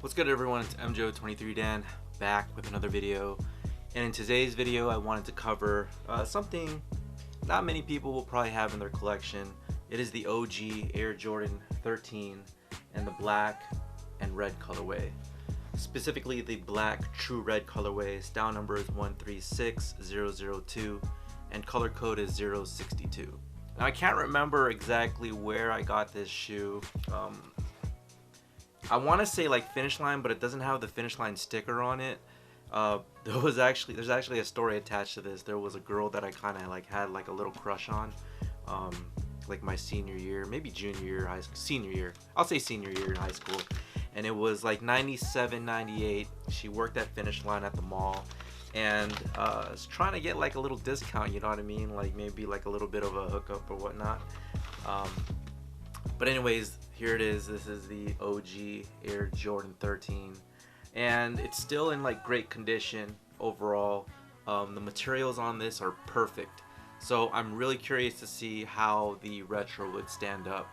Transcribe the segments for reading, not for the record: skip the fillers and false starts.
What's good, everyone? It's MJO23Dan back with another video, and in today's video I wanted to cover something not many people will probably have in their collection. It is the OG Air Jordan 13 and the black and red colorway, specifically the black true red colorway. Style number is 136002 and color code is 062. Now, I can't remember exactly where I got this shoe. I want to say like Finish Line, but it doesn't have the Finish Line sticker on it. There's actually a story attached to this. There was a girl that I kind of like had like a little crush on, like my senior year, maybe junior year, senior year. I'll say senior year in high school, and it was like 97, 98. She worked at Finish Line at the mall, and was trying to get like a little discount. You know what I mean? Like maybe like a little bit of a hookup or whatnot. But anyways, here it is. This is the OG Air Jordan 13, and it's still in like great condition overall. The materials on this are perfect, so I'm really curious to see how the retro would stand up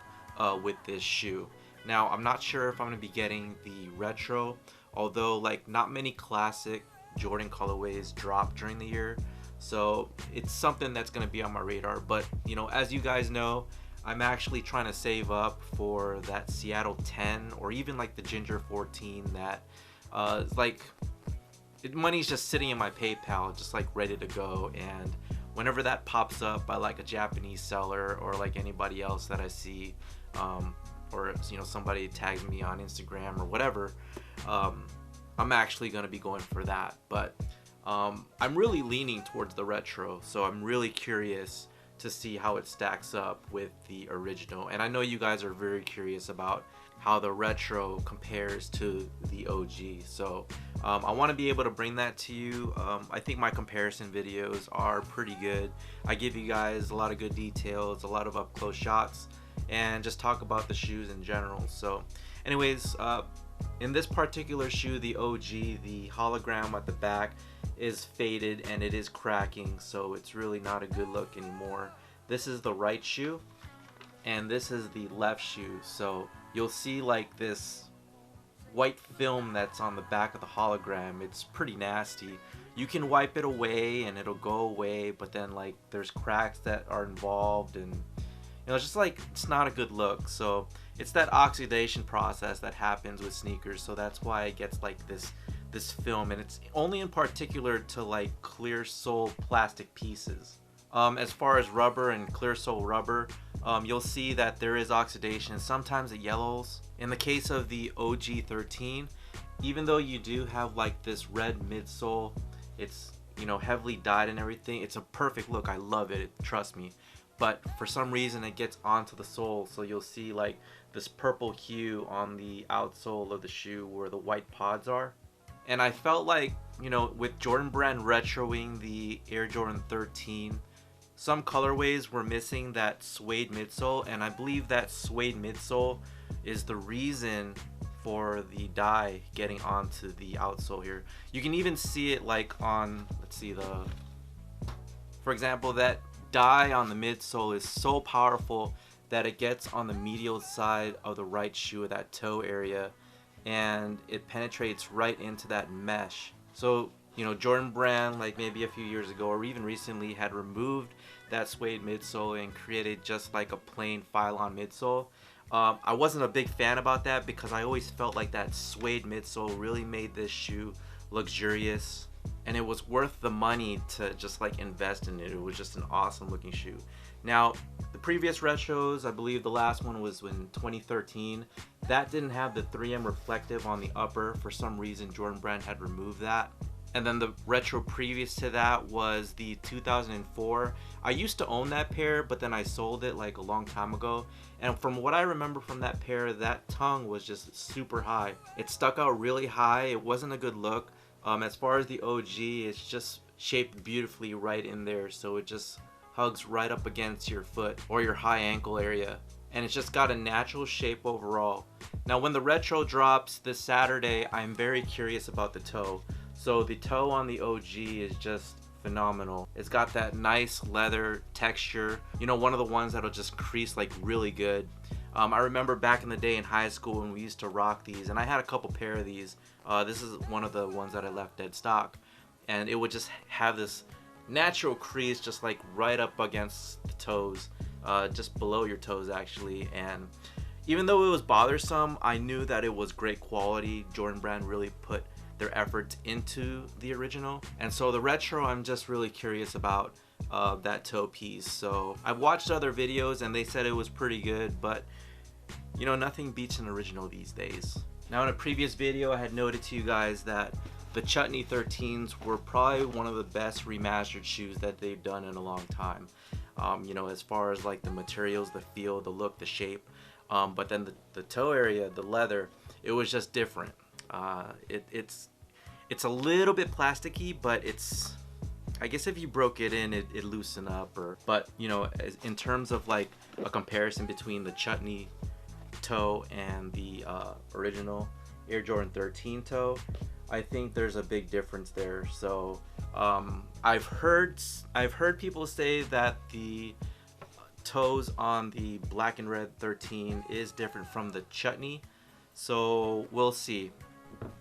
with this shoe. Now, I'm not sure if I'm going to be getting the retro, although like not many classic Jordan colorways drop during the year, so it's something that's going to be on my radar. But you know, as you guys know, I'm actually trying to save up for that Seattle 10 or even like the Ginger 14 that is like, money's just sitting in my PayPal just like ready to go, and whenever that pops up by like a Japanese seller or like anybody else that I see, or you know, somebody tags me on Instagram or whatever, I'm actually going to be going for that. But I'm really leaning towards the retro, so I'm really curious to see how it stacks up with the original. And I know you guys are very curious about how the retro compares to the OG, so I want to be able to bring that to you. I think my comparison videos are pretty good. I give you guys a lot of good details, a lot of up close shots, and just talk about the shoes in general. So anyways, in this particular shoe, the OG, the hologram at the back is faded and it is cracking, so it's really not a good look anymore. This is the right shoe and this is the left shoe, so you'll see like this white film that's on the back of the hologram. It's pretty nasty. You can wipe it away and it'll go away, but then like there's cracks that are involved, and you know, it's just like, it's not a good look. So it's that oxidation process that happens with sneakers, so that's why it gets like this film, and it's only in particular to like clear sole plastic pieces. As far as rubber and clear sole rubber, you'll see that there is oxidation. Sometimes it yellows. In the case of the OG 13, even though you do have like this red midsole, it's, you know, heavily dyed and everything, it's a perfect look. I love it, trust me. But for some reason it gets onto the sole, so you'll see like this purple hue on the outsole of the shoe where the white pods are. And I felt like, you know, with Jordan Brand retroing the Air Jordan 13, some colorways were missing that suede midsole, and I believe that suede midsole is the reason for the dye getting onto the outsole here. You can even see it like on, let's see, for example, that dye on the midsole is so powerful that it gets on the medial side of the right shoe, of that toe area, and it penetrates right into that mesh. So, you know, Jordan Brand, like maybe a few years ago or even recently, had removed that suede midsole and created just like a plain Phylon midsole. I wasn't a big fan about that because I always felt like that suede midsole really made this shoe luxurious, and it was worth the money to just like invest in it. It was just an awesome looking shoe. Now, the previous retros, I believe the last one was in 2013, that didn't have the 3M reflective on the upper. For some reason, Jordan Brand had removed that. And then the retro previous to that was the 2004. I used to own that pair, but then I sold it like a long time ago. And from what I remember from that pair, that tongue was just super high. It stuck out really high. It wasn't a good look. As far as the OG, it's just shaped beautifully right in there, so it just hugs right up against your foot or your high ankle area, and it's just got a natural shape overall. Now, when the retro drops this Saturday, I'm very curious about the toe. So the toe on the OG is just phenomenal. It's got that nice leather texture, you know, one of the ones that'll just crease like really good. I remember back in the day in high school when we used to rock these, and I had a couple pair of these. This is one of the ones that I left dead stock, and it would just have this natural crease just like right up against the toes, just below your toes actually. And even though it was bothersome, I knew that it was great quality. Jordan Brand really put their efforts into the original, and so the retro, I'm just really curious about that toe piece. So I've watched other videos and they said it was pretty good, but you know, nothing beats an original these days. Now, in a previous video I had noted to you guys that the XIII 13s were probably one of the best remastered shoes that they've done in a long time. You know, as far as like the materials, the feel, the look, the shape, but then the toe area, the leather, it was just different. It's a little bit plasticky, but it's, I guess if you broke it in, it loosened up. But you know, in terms of like a comparison between the XIII toe and the original Air Jordan 13 toe, I think there's a big difference there. So I've heard people say that the toes on the black and red 13 is different from the XIII, so we'll see.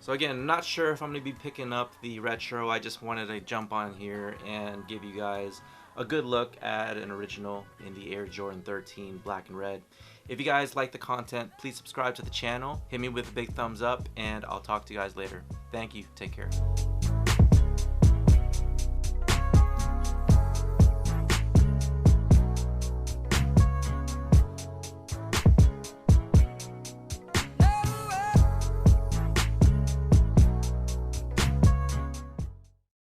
So again, not sure if I'm going to be picking up the retro. I just wanted to jump on here and give you guys a good look at an original in the Air Jordan 13 black and red. If you guys like the content, please subscribe to the channel, hit me with a big thumbs up, and I'll talk to you guys later. Thank you. Take care.